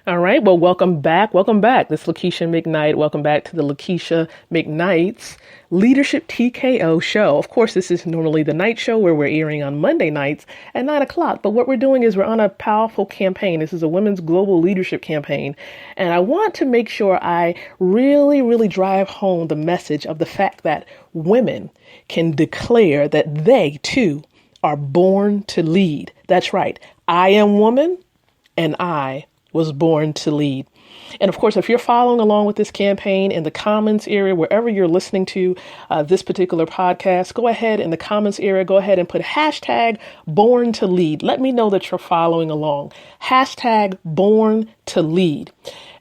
All right. Well, welcome back. Welcome back. This is Lakeisha McKnight. Welcome back to the Lakeisha McKnight's Leadership TKO show. Of course, this is normally the night show where we're airing on Monday nights at 9 o'clock. But what we're doing is we're on a powerful campaign. This is a women's global leadership campaign. And I want to make sure I really drive home the message of the fact that women can declare that they too are born to lead. That's right. I am woman and I was born to lead. And of course, if you're following along with this campaign in the comments area, wherever you're listening to this particular podcast, go ahead in the comments area, go ahead and put hashtag born to lead. Let me know that you're following along. Hashtag born to lead.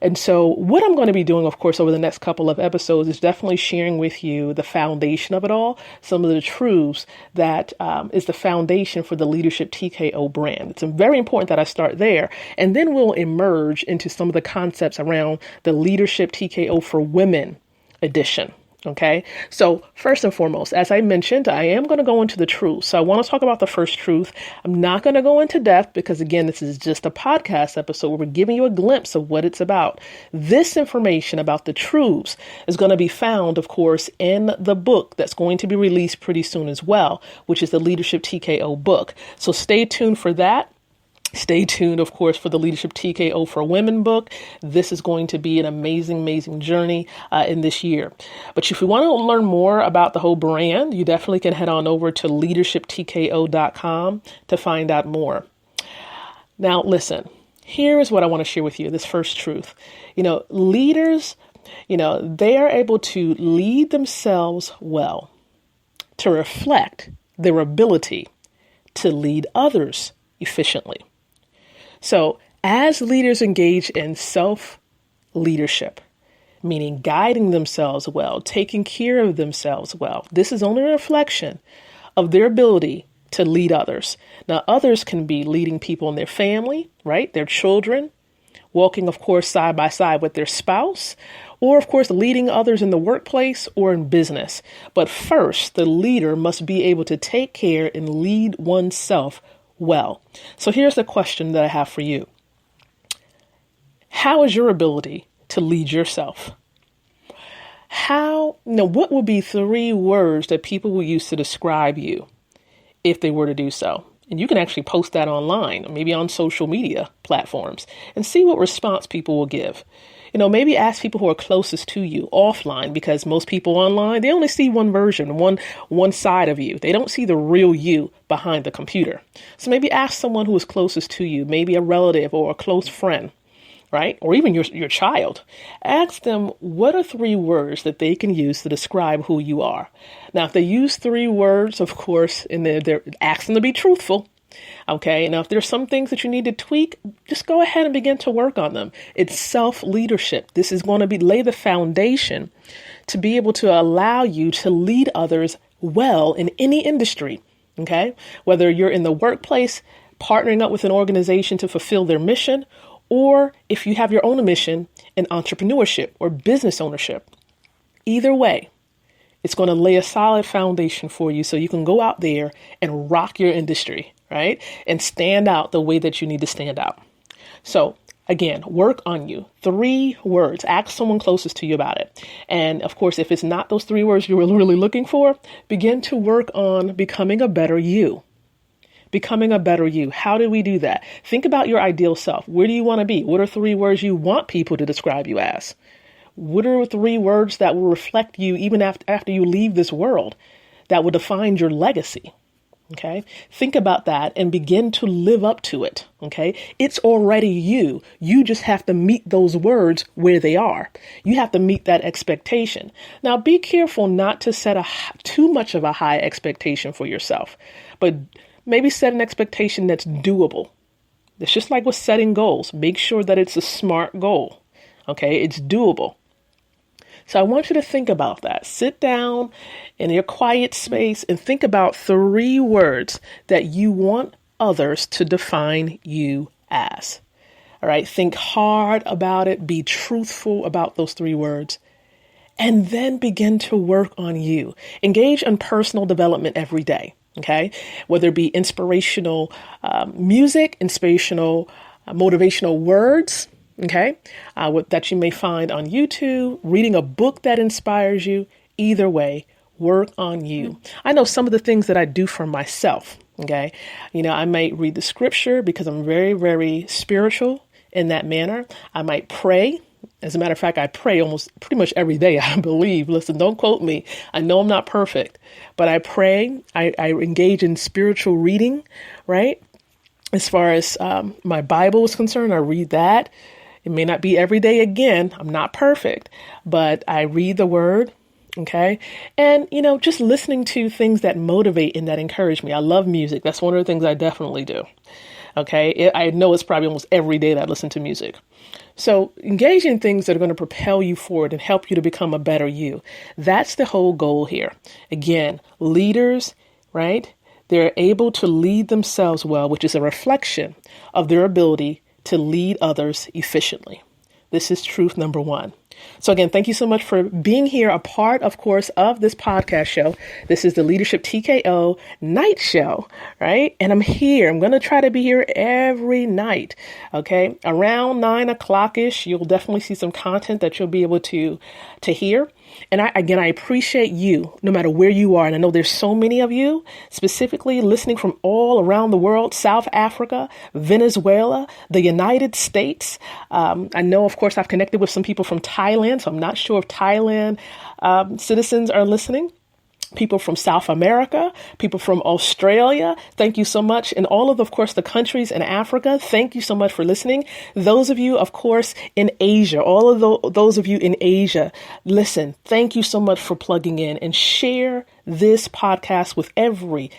And so what I'm going to be doing, of course, over the next couple of episodes is definitely sharing with you the foundation of it all, some of the truths that is the foundation for the Leadership TKO brand. It's very important that I start there, and then we'll emerge into some of the concepts around the Leadership TKO for Women edition. Okay, so first and foremost, as I mentioned, I am going to go into the truth. So I want to talk about the first truth. I'm not going to go into depth because, again, this is just a podcast episode where we're giving you a glimpse of what it's about. This information about the truths is going to be found, of course, in the book that's going to be released pretty soon as well, which is the Leadership TKO book. So stay tuned for that. Stay tuned, of course, for the Leadership TKO for Women book. This is going to be an amazing journey in this year. But if you want to learn more about the whole brand, you definitely can head on over to leadershiptko.com to find out more. Now, listen, here is what I want to share with you, this first truth. Leaders, they are able to lead themselves well, to reflect their ability to lead others efficiently. So as leaders engage in self-leadership, meaning guiding themselves well, taking care of themselves well, this is only a reflection of their ability to lead others. Now, others can be leading people in their family, right? Their children, walking, of course, side by side with their spouse, or, of course, leading others in the workplace or in business. But first, the leader must be able to take care and lead oneself well. So here's the question that I have for you. How is your ability to lead yourself? What would be 3 words that people will use to describe you if they were to do so? And you can actually post that online, maybe on social media platforms, and see what response people will give. Maybe ask people who are closest to you offline, because most people online, they only see one version, one side of you. They don't see the real you behind the computer. So maybe ask someone who is closest to you, maybe a relative or a close friend, right? Or even your child. Ask them, what are 3 words that they can use to describe who you are? Now, if they use 3 words, of course, and they're ask them to be truthful. Okay. Now, if there's some things that you need to tweak, just go ahead and begin to work on them. It's self-leadership. This is going to lay the foundation to be able to allow you to lead others well in any industry. Okay. Whether you're in the workplace, partnering up with an organization to fulfill their mission, or if you have your own mission in entrepreneurship or business ownership. Either way, it's going to lay a solid foundation for you so you can go out there and rock your industry, right? And stand out the way that you need to stand out. So again, work on you. 3 words. Ask someone closest to you about it. And of course, if it's not those 3 words you were really looking for, begin to work on becoming a better you. Becoming a better you. How do we do that? Think about your ideal self. Where do you want to be? What are 3 words you want people to describe you as? What are 3 words that will reflect you even after you leave this world, that will define your legacy? Okay. Think about that and begin to live up to it. Okay. It's already you. You just have to meet those words where they are. You have to meet that expectation. Now, be careful not to set too much of a high expectation for yourself, but maybe set an expectation that's doable. It's just like with setting goals. Make sure that it's a smart goal. Okay. It's doable. So I want you to think about that. Sit down in your quiet space and think about 3 words that you want others to define you as. All right. Think hard about it. Be truthful about those 3 words. And then begin to work on you. Engage in personal development every day. Okay. Whether it be inspirational music, inspirational, motivational words. Okay. That you may find on YouTube, reading a book that inspires you. Either way, work on you. I know some of the things that I do for myself. Okay. I might read the scripture because I'm very, very spiritual in that manner. I might pray. As a matter of fact, I pray almost pretty much every day, I believe. Listen, don't quote me. I know I'm not perfect, but I pray. I engage in spiritual reading, right? As far as my Bible is concerned, I read that. It may not be every day again. I'm not perfect, but I read the word. Okay. And, just listening to things that motivate and that encourage me. I love music. That's one of the things I definitely do. Okay. I know it's probably almost every day that I listen to music. So engage in things that are going to propel you forward and help you to become a better you. That's the whole goal here. Again, leaders, right? They're able to lead themselves well, which is a reflection of their ability to lead others efficiently. This is truth number one. So again, thank you so much for being here, a part, of course, of this podcast show. This is the Leadership TKO Night Show, right? And I'm here. I'm going to try to be here every night, okay? Around 9 o'clock-ish, you'll definitely see some content that you'll be able to hear. And I appreciate you, no matter where you are. And I know there's so many of you specifically listening from all around the world, South Africa, Venezuela, the United States. I know, of course, I've connected with some people from Thailand, so I'm not sure if Thailand citizens are listening. People from South America, people from Australia, thank you so much. And all of course, the countries in Africa, thank you so much for listening. Those of you, of course, in Asia, all of those of you in Asia, listen, thank you so much for plugging in and share this podcast with every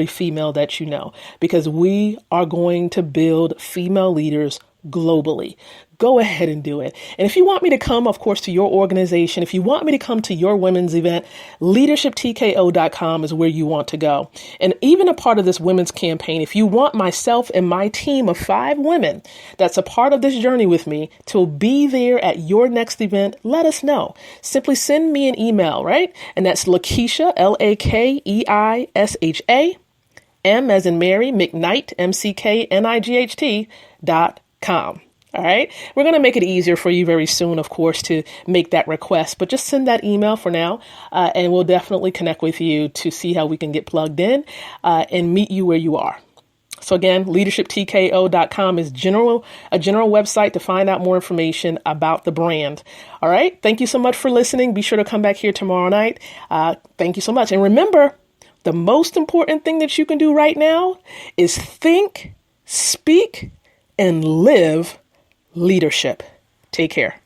female that you know, because we are going to build female leaders globally. Go ahead and do it. And if you want me to come, of course, to your organization, if you want me to come to your women's event, leadershiptko.com is where you want to go. And even a part of this women's campaign, if you want myself and my team of 5 women that's a part of this journey with me to be there at your next event, let us know. Simply send me an email, right? And that's Lakeisha, Lakeisha, M as in Mary, McKnight, MCKNIGHT.com. All right. We're going to make it easier for you very soon, of course, to make that request. But just send that email for now, and we'll definitely connect with you to see how we can get plugged in and meet you where you are. So again, leadershiptko.com is a general website to find out more information about the brand. All right. Thank you so much for listening. Be sure to come back here tomorrow night. Thank you so much. And remember, the most important thing that you can do right now is think, speak, and live leadership. Take care.